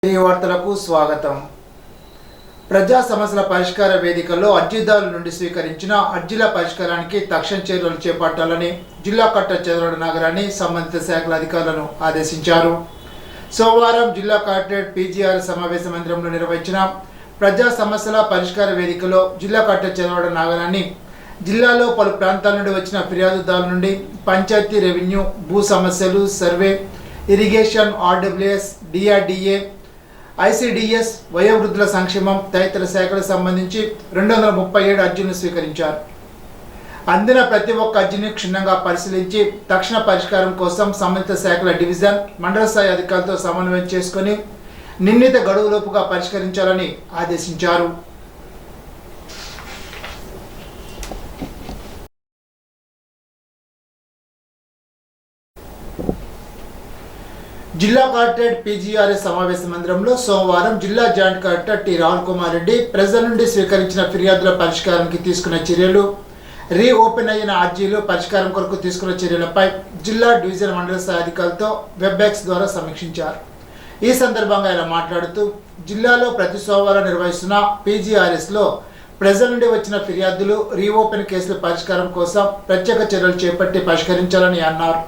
ఈ వార్తలకు స్వాగతం. ప్రజా సమస్యల పరిష్కార వేదికల్లో అర్జీదారుల నుండి స్వీకరించిన అర్జీల పరిష్కారానికి తక్షణ చర్యలు చేపట్టాలని జిల్లా కలెక్టర్ చంద్రబాబు నగరాన్ని సంబంధిత శాఖల అధికారులను ఆదేశించారు. సోమవారం జిల్లా కలెక్టరేట్ పీజీఆర్ సమావేశ మందిరంలో నిర్వహించిన ప్రజా సమస్యల పరిష్కార వేదికలో జిల్లా కలెక్టర్ చంద్రబాబు నగరాన్ని జిల్లాలో పలు ప్రాంతాల నుండి వచ్చిన ఫిర్యాదుదారుల నుండి పంచాయతీ, రెవెన్యూ, భూ సమస్యలు, survey, irrigation, RWS, DRDA, ICDS, వయోవృద్ధుల సంక్షేమం తదితర శాఖలకు సంబంధించి 237 అర్జీలను స్వీకరించారు. అందిన ప్రతి ఒక్క అర్జీని క్షుణ్ణంగా పరిశీలించి తక్షణ పరిష్కారం కోసం సంబంధిత శాఖల డివిజన్, మండల స్థాయి అధికారులతో సమన్వయం చేసుకుని నిర్ణీత గడువులోపుగా పరిష్కరించాలని ఆదేశించారు. జిల్లా కలెక్టరేట్ పీజీఆర్ఎస్ సమావేశ మందిరంలో సోమవారం జిల్లా joint collector T Rahul Kumar Reddy ప్రజల నుండి స్వీకరించిన ఫిర్యాదుల పరిష్కారానికి తీసుకున్న చర్యలు, రీఓపెన్ అయిన అర్జీలు పరిష్కారం కొరకు తీసుకున్న చర్యలపై జిల్లా, డివిజన్, మండల స్థాయి అధికారులతో వెబ్ఎక్స్ ద్వారా సమీక్షించారు. ఈ సందర్భంగా ఆయన మాట్లాడుతూ జిల్లాలో ప్రతి సోమవారం నిర్వహిస్తున్న పీజీఆర్ఎస్లో ప్రజల నుండి వచ్చిన ఫిర్యాదులు, రీఓపెన్ కేసుల పరిష్కారం కోసం ప్రత్యేక చర్యలు చేపట్టి పరిష్కరించాలని అన్నారు.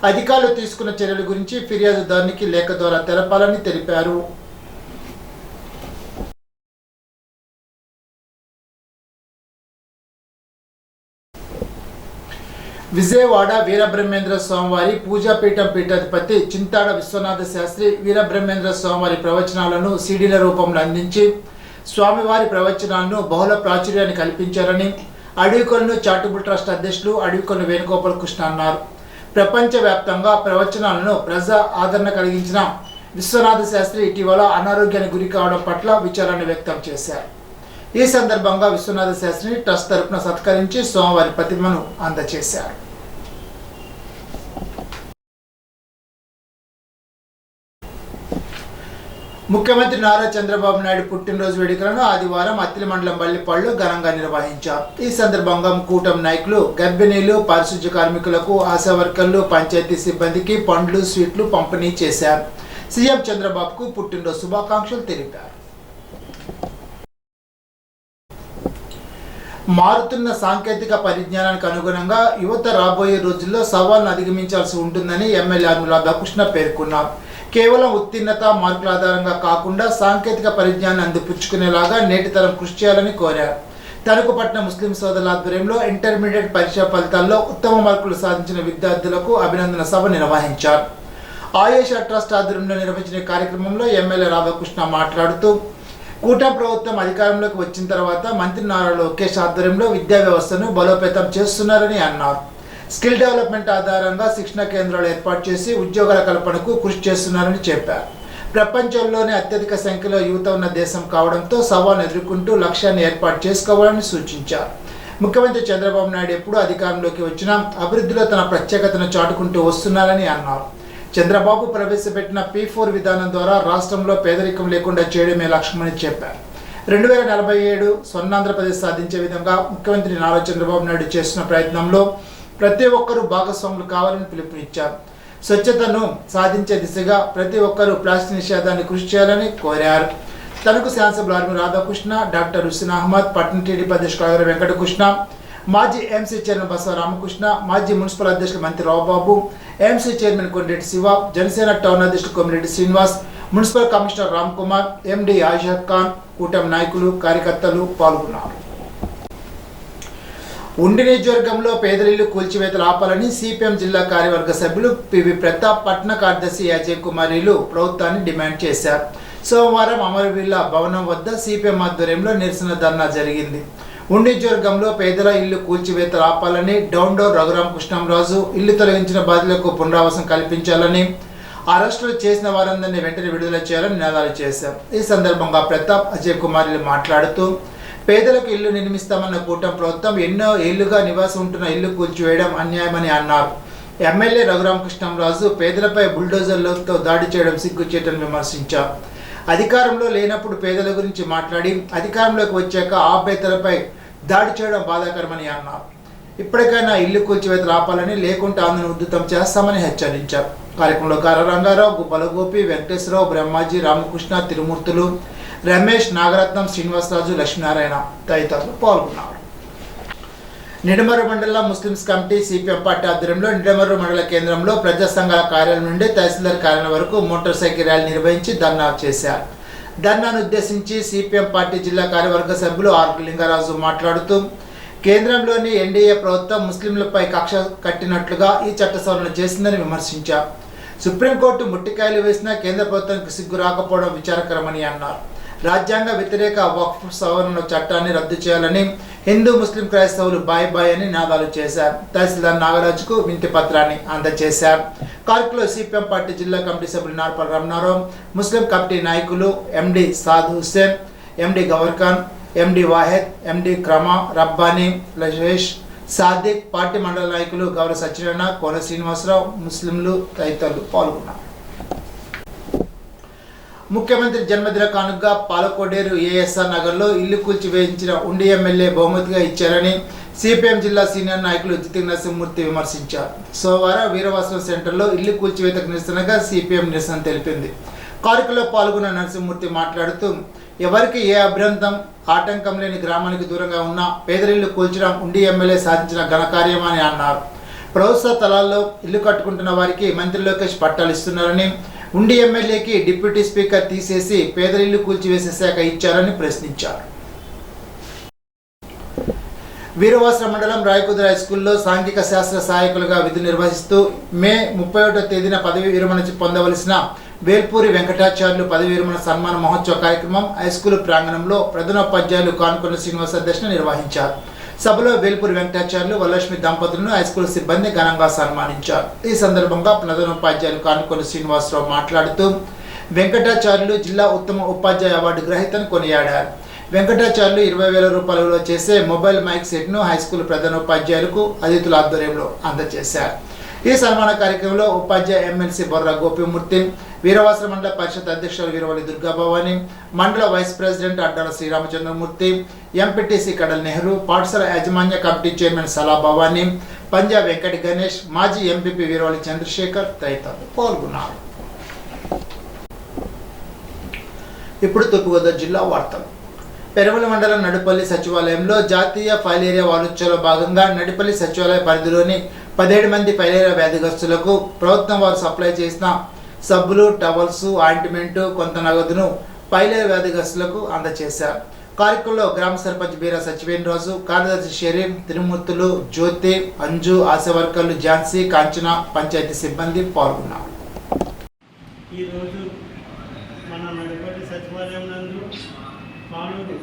అధికారులు తీసుకున్న చర్యల గురించి ఫిర్యాదుదారునికి లేఖ ద్వారా తెలపాలని తెలిపారు. విజయవాడ వీరబ్రహ్మేంద్ర స్వామివారి పూజాపీఠం పీఠాధిపతి చింతాడ విశ్వనాథ శాస్త్రి వీరబ్రహ్మేంద్ర స్వామివారి ప్రవచనాలను సీడీల రూపంలో అందించి స్వామివారి ప్రవచనాలను బహుళ ప్రాచుర్యాన్ని కల్పించారని అడవికొలను చారిటబుల్ ట్రస్ట్ అధ్యక్షులు అడవికొలను వేణుగోపాల కృష్ణ అన్నారు. ప్రపంచవ్యాప్తంగా ప్రవచనాలను ప్రజా ఆదరణ కలిగించిన విశ్వనాథ శాస్త్రి ఇటీవల అనారోగ్యానికి గురి కావడం పట్ల విచారాన్ని వ్యక్తం చేశారు. ఈ సందర్భంగా విశ్వనాథ శాస్త్రిని ట్రస్ట్ తరపున సత్కరించి స్వామివారి ప్రతిమను అందజేశారు. ముఖ్యమంత్రి నారా చంద్రబాబు నాయుడు పుట్టినరోజు వేడుకలను ఆదివారం అత్తిలి మండలం బల్లిపాడులో ఘనంగా నిర్వహించారు. ఈ సందర్భంగా కూటమి నాయకులు గర్భిణీలు, పారిశుధ్య కార్మికులకు, ఆశా వర్కర్లు, పంచాయతీ సిబ్బందికి పండ్లు, స్వీట్లు పంపిణీ చేశారు. సీఎం చంద్రబాబుకు పుట్టినరోజు శుభాకాంక్షలు తెలిపారు. మారుతున్న సాంకేతిక పరిజ్ఞానానికి అనుగుణంగా యువత రాబోయే రోజుల్లో సవాళ్లను అధిగమించాల్సి ఉంటుందని ఎమ్మెల్యే ఆర్మూల రాధాకృష్ణ పేర్కొన్నారు. కేవలం ఉత్తీర్ణత మార్కుల ఆధారంగా కాకుండా సాంకేతిక పరిజ్ఞానాన్ని అందిపుచ్చుకునేలాగా నేటి తరం కృషి చేయాలని కోరారు. తణుకు పట్టణ ముస్లిం సోదరుల ఆధ్వర్యంలో ఇంటర్మీడియట్ పరీక్షా ఫలితాల్లో ఉత్తమ మార్కులు సాధించిన విద్యార్థులకు అభినందన సభ నిర్వహించారు. ఆయేష ట్రస్ట్ ఆధ్వర్యంలో నిర్వహించిన కార్యక్రమంలో ఎమ్మెల్యే రాధాకృష్ణ మాట్లాడుతూ కూటమి ప్రభుత్వం అధికారంలోకి వచ్చిన తర్వాత మంత్రి నారా లోకేష్ ఆధ్వర్యంలో విద్యా వ్యవస్థను బలోపేతం చేస్తున్నారని అన్నారు. స్కిల్ డెవలప్మెంట్ ఆధారంగా శిక్షణ కేంద్రాలు ఏర్పాటు చేసి ఉద్యోగాల కల్పనకు కృషి చేస్తున్నారని చెప్పారు. ప్రపంచంలోనే అత్యధిక సంఖ్యలో యువత ఉన్న దేశం కావడంతో సవాల్ను ఎదుర్కొంటూ లక్ష్యాన్ని ఏర్పాటు చేసుకోవాలని సూచించారు. ముఖ్యమంత్రి చంద్రబాబు నాయుడు ఎప్పుడు అధికారంలోకి వచ్చినా అభివృద్ధిలో తన ప్రత్యేకతను చాటుకుంటూ వస్తున్నారని అన్నారు. చంద్రబాబు ప్రవేశపెట్టిన P4 విధానం ద్వారా రాష్ట్రంలో పేదరికం లేకుండా చేయడమే లక్ష్యమని చెప్పారు. 2047 స్వర్ణాంధ్రప్రదేశ్ సాధించే విధంగా ముఖ్యమంత్రి నారా చంద్రబాబు నాయుడు చేస్తున్న ప్రయత్నంలో ప్రతి ఒక్కరూ భాగస్వాములు కావాలని పిలుపునిచ్చారు. స్వచ్ఛతను సాధించే దిశగా ప్రతి ఒక్కరూ ప్లాస్టిక్ నిషేధాన్ని కృషి చేయాలని కోరారు. తణుకు శాసనసభ్యులు ఆర్మూల రాధాకృష్ణ, డాక్టర్ హుస్సేన్ అహ్మద్, పట్టణ టీడీపీ అధ్యక్షులు కాగర వెంకటకృష్ణ, మాజీ ఎంసీ చైర్మన్ బసవ రామకృష్ణ, మాజీ మున్సిపల్ అధ్యక్షులు మంత్రి Raobabu, MC chairman Kondareddy Siva, Janasena town అధ్యక్షులు Komireddy Srinivas, municipal commissioner Ram Kumar, MD Ayesha Khan, కూటమి నాయకులు, కార్యకర్తలు పాల్గొన్నారు. ఉండి నియోజకవర్గంలో పేదల ఇల్లు కూల్చివేతలు ఆపాలని సిపిఎం జిల్లా కార్యవర్గ సభ్యులు పివి ప్రతాప్, పట్టణ కార్యదర్శి అజయ్ కుమారీలు ప్రభుత్వాన్ని డిమాండ్ చేశారు. సోమవారం అమరవీళ్ళ భవనం వద్ద సిపిఎం ఆధ్వర్యంలో నిరసన ధర్నా జరిగింది. ఉండి నియోజకవర్గంలో పేదల ఇల్లు కూల్చివేతలు ఆపాలని, డౌన్డోర్ రఘురామకృష్ణంరాజు ఇల్లు తొలగించిన బాధితులకు పునరావాసం కల్పించాలని, అరెస్టులు చేసిన వారందరినీ వెంటనే విడుదల చేయాలని నినాదాలు చేశారు. ఈ సందర్భంగా ప్రతాప్, అజయ్ కుమారీలు మాట్లాడుతూ పేదలకు ఇల్లు నిర్మిస్తామన్న కూటమి ప్రభుత్వం ఎన్నో ఏళ్లుగా నివాసం ఉంటున్న ఇల్లు కూల్చివేయడం అన్యాయమని అన్నారు. ఎమ్మెల్యే రఘురామకృష్ణంరాజు పేదలపై బుల్డోజర్లతో దాడి చేయడం సిగ్గుచేటని విమర్శించారు. అధికారంలో లేనప్పుడు పేదల గురించి మాట్లాడి అధికారంలోకి వచ్చాక ఆ పేదలపై దాడి చేయడం బాధాకరమని అన్నారు. ఇప్పటికైనా ఇల్లు కూల్చివేతలు ఆపాలని, లేకుంటే ఆందోళన ఉధృతం చేస్తామని హెచ్చరించారు. కార్యక్రమంలో గార రంగారావు, గుబ్బల గోపి, వెంకటేశ్వరరావు, బ్రహ్మాజీ, రామకృష్ణ, తిరుమూర్తులు, రమేష్, నాగరత్నం, శ్రీనివాసరాజు, లక్ష్మీనారాయణ తదితరులు పాల్గొన్నారు. నిడమర్రు మండల ముస్లిమ్స్ కమిటీ సిపిఎం పార్టీ ఆధ్వర్యంలో నిడమర్రు మండల కేంద్రంలో ప్రజా సంఘాల కార్యాలయం నుండి తహసీల్దార్ కార్యాలయం వరకు మోటార్ సైకిల్ ర్యాలీ నిర్వహించి ధర్నా చేశారు. ధర్నాను ఉద్దేశించి సిపిఎం పార్టీ జిల్లా కార్యవర్గ సభ్యులు ఆర్ లింగరాజు మాట్లాడుతూ కేంద్రంలోని ఎన్డీఏ ప్రభుత్వం ముస్లింలపై కక్ష కట్టినట్లుగా ఈ చట్ట సవరణ చేసిందని విమర్శించారు. సుప్రీంకోర్టు ముట్టికాయలు వేసినా కేంద్ర ప్రభుత్వానికి సిగ్గు రాకపోవడం విచారకరమని అన్నారు. రాజ్యాంగ వ్యతిరేక వక్ఫ్ సవరణ చట్టాన్ని రద్దు చేయాలని హిందూ ముస్లిం క్రైస్తవులు బాయ్ బాయ్ అని నినాదాలు చేశారు. తహసీల్దార్ నాగరాజుకు వినతి పత్రాన్ని అందజేశారు. కార్యక్రమంలో సిపిఎం పార్టీ జిల్లా కమిటీ సభ్యులు నార్పల్ రమణారావు, ముస్లిం కమిటీ నాయకులు ఎండి సాద్ హుస్సేన్, ఎండి గవర్ఖాన్, ఎండి వాహెద్, ఎండి క్రమా, రబ్బానీ, లజేష్, సాదిక్, పార్టీ మండల నాయకులు గౌరవ సత్యనారాయణ, కోన శ్రీనివాసరావు, ముస్లింలు తదితరులు పాల్గొన్నారు. ముఖ్యమంత్రి జన్మదిన కానుకగా పాలకోడేరు ఏఎస్ఆర్ నగర్లో ఇల్లు కూల్చివేయించిన ఉండి ఎమ్మెల్యే బహుమతిగా ఇచ్చారని సిపిఎం జిల్లా సీనియర్ నాయకులు జితిన్ నరసింహమూర్తి విమర్శించారు. సోమవారం వీరవాసరం సెంటర్లో ఇల్లు కూల్చివేతకు నిరసనగా సిపిఎం నిరసన తెలిపింది. కార్యక్రమంలో పాల్గొన్న నరసింహమూర్తి మాట్లాడుతూ ఎవరికి ఏ అభ్యంతరం ఆటంకం లేని గ్రామానికి దూరంగా ఉన్న పేదరిల్లు కూల్చడం ఉండి ఎమ్మెల్యే సాధించిన ఘనకార్యమని అన్నారు. ప్రభుత్వ స్థలాల్లో ఇల్లు కట్టుకుంటున్న వారికి మంత్రి లోకేష్ పట్టాలు ఇస్తున్నారని, ఉండి ఎమ్మెల్యేకి డిప్యూటీ స్పీకర్ తీసేసి పేదరిల్లు కూల్చివేసే శాఖ ఇచ్చారని ప్రశ్నించారు. వీరవాసర మండలం రాయకుదుర హైస్కూల్లో సాంఘిక శాస్త్ర సహాయకులుగా విధులు నిర్వహిస్తూ మే 31వ తేదీన పదవి విరమణ పొందవలసిన వేల్పూరి వెంకటాచార్యులు పదవి విరమణ సన్మాన మహోత్సవ కార్యక్రమం హైస్కూల్ ప్రాంగణంలో ప్రధానోపాధ్యాయులు కానుకొండ శ్రీనివాస అధ్యక్షతన నిర్వహించారు. సభలో వేల్పూరి వెంకటాచార్యులు, వరలక్ష్మి దంపతులను హైస్కూల్ సిబ్బంది ఘనంగా సన్మానించారు. ఈ సందర్భంగా ప్రధానోపాధ్యాయులు కానుకొండ శ్రీనివాసరావు మాట్లాడుతూ వెంకటాచార్యులు జిల్లా ఉత్తమ ఉపాధ్యాయ అవార్డు గ్రహీతను కొనియాడారు. వెంకటాచార్యులు 20,000 రూపాయల విలువ చేసే మొబైల్ మైక్ సెట్ను హైస్కూల్ ప్రధానోపాధ్యాయులకు అతిథుల ఆధ్వర్యంలో అందజేశారు. ఈ సన్మాన కార్యక్రమంలో ఉపాధ్యాయ ఎమ్మెల్సీ బొర్ర గోపిమూర్తి, వీరవాసర మండల పరిషత్ అధ్యక్షులు వీరవల్లి దుర్గాభవాని, మండల vice president Addala Sriramachandramurthy, MPTC Kadal Nehru, పాఠశాల యాజమాన్య కమిటీ చైర్మన్ సలా భవానీ, పంజాబ్ వెంకట గణేష్, మాజీ ఎంపీపీ వీరవల్లి చంద్రశేఖర్ తదితరులు పాల్గొన్నారు. ఇప్పుడు తూర్పుగోదావరి జిల్లా వార్తలు. పెరవల మండలం నడిపల్లి సచివాలయంలో జాతీయ ఫైలేరియా వారోత్సవంలో భాగంగా నడిపల్లి సచివాలయ పరిధిలోని 17 మంది ఫైలేరియా వ్యాధిగ్రస్తులకు ప్రభుత్వం వారు సప్లై చేసిన సబ్బులు, టవల్స్, ఆయింట్మెంట్, కొంత నగదును ఫైలేరియా వ్యాధిగ్రస్తులకు అందజేశారు. కార్యక్రమంలో గ్రామ సర్పంచ్ బీరా సచివేంద్రరాజు, కార్యదర్శి షరీఫ్, తిరుమూర్తులు, జ్యోతి, అంజు, ఆశా వర్కర్లు ఝాన్సీ, కాంచన, పంచాయతీ సిబ్బంది పాల్గొన్నారు. ఈరోజు మన నడిపల్లి సచివాలయం నందు పాలూరు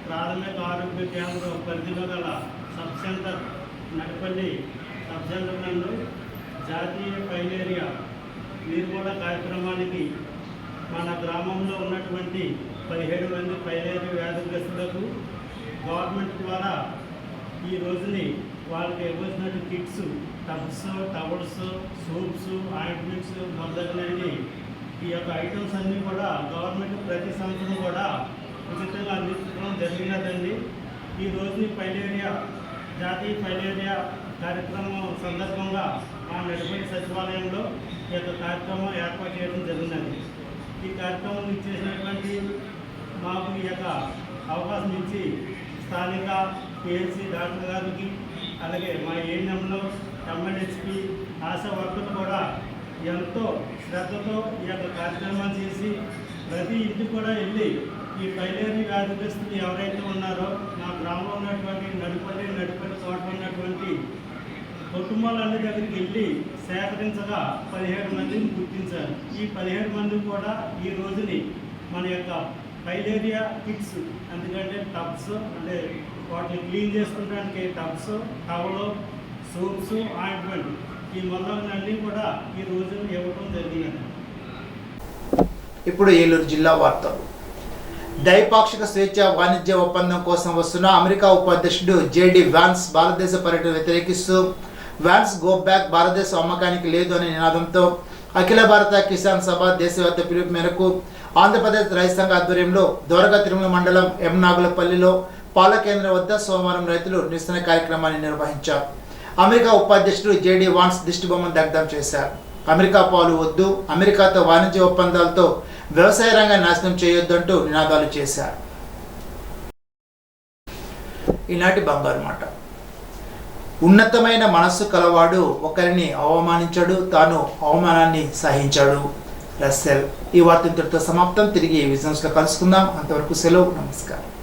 ప్రాథమిక ఆరోగ్య కేంద్రం పరిధిలో గల sub centre Nadipalli sub centre నందు జాతీయ ఫైలేరియా నిర్మూలన కార్యక్రమానికి మన గ్రామంలో ఉన్నటువంటి 17 మంది ఫైలేరియా వ్యాధిగ్రస్తులకు గవర్నమెంట్ ద్వారా ఈ రోజుని వాళ్ళకి ఇవ్వాల్సినటువంటి kits, tubs, towels, soaps, ointments మొదలైనవి ఈ యొక్క ఐటమ్స్ అన్నీ కూడా గవర్నమెంట్ ప్రతి సంవత్సరం కూడా ఉచితంగా అందించడం జరిగినదండి. ఈ రోజుని జాతీయ ఫైలేరియా కార్యక్రమం సందర్భంగా మా నడిపల్లి సచివాలయంలో ఈ యొక్క కార్యక్రమం ఏర్పాటు చేయడం జరిగినది. ఈ కార్యక్రమం ఇచ్చేసినటువంటి మాకు ఈ యొక్క అవకాశం ఇచ్చి స్థానిక పిఎల్సి డాక్టర్ గారికి, అలాగే మా ఏఎన్ఎంలో ఎంఎన్హెచ్పి ఆశా వర్కర్లు కూడా ఎంతో శ్రద్ధతో ఈ యొక్క కార్యక్రమాలు చేసి ప్రతి ఇంటికి కూడా వెళ్ళి ఈ ఫైలేరియా వ్యాధిగ్రస్తులు ఎవరైతే ఉన్నారో మా గ్రామంలో ఉన్నటువంటి నడిపల్లి తోట ఉన్నటువంటి కుటుంబాలన్నీ దగ్గరికి వెళ్ళి సేకరించగా 17 మందిని గుర్తించారు. ఈ 17 మంది కూడా ఈ రోజుని మన యొక్క ఫైలేరియా కిట్స్, ఎందుకంటే టబ్స్, అంటే వాటిని క్లీన్ చేసుకోవడానికి టబ్స్, టవల్, సోప్స్, ఆయింట్మెంట్ ఈ మొదలన్నీ కూడా ఈ రోజు ఇవ్వడం జరిగినది. ఇప్పుడు ఏలూరు జిల్లా వార్తలు. ద్వైపాక్షిక స్వేచ్ఛ వాణిజ్య ఒప్పందం కోసం వస్తున్న అమెరికా ఉపాధ్యక్షుడు జేడి వాన్స్ భారతదేశ పర్యటన వ్యతిరేకిస్తూ వ్యాన్స్ గో బ్యాక్, భారతదేశ అమ్మకానికి లేదు అనే నినాదంతో అఖిల భారత కిసాన్ సభ దేశవ్యాప్త పిలుపు మేరకు ఆంధ్రప్రదేశ్ రైతు సంఘ ఆధ్వర్యంలో దోరగా తిరుమల మండలం ఎం నాగులపల్లిలో పాల కేంద్రం వద్ద సోమవారం రైతులు నిరసన కార్యక్రమాన్ని నిర్వహించారు. అమెరికా ఉపాధ్యక్షుడు జేడి వాన్స్ దిష్టిబొమ్మను దగ్ధం చేశారు. అమెరికా పాలు వద్దు, అమెరికాతో వాణిజ్య ఒప్పందాలతో వ్యవసాయ రంగాన్ని నాశనం చేయొద్దంటూ నినాదాలు చేశారు. ఈనాటి బంగారు మాట. ఉన్నతమైన మనస్సు కలవాడు ఒకరిని అవమానించాడు, తాను అవమానాన్ని సహించాడు. రస్సెల్. ఈ వార్త ఇంతటితో సమాప్తం. తిరిగి విజన్స్ లో కలుసుకుందాం. అంతవరకు సెలవు. నమస్కారం.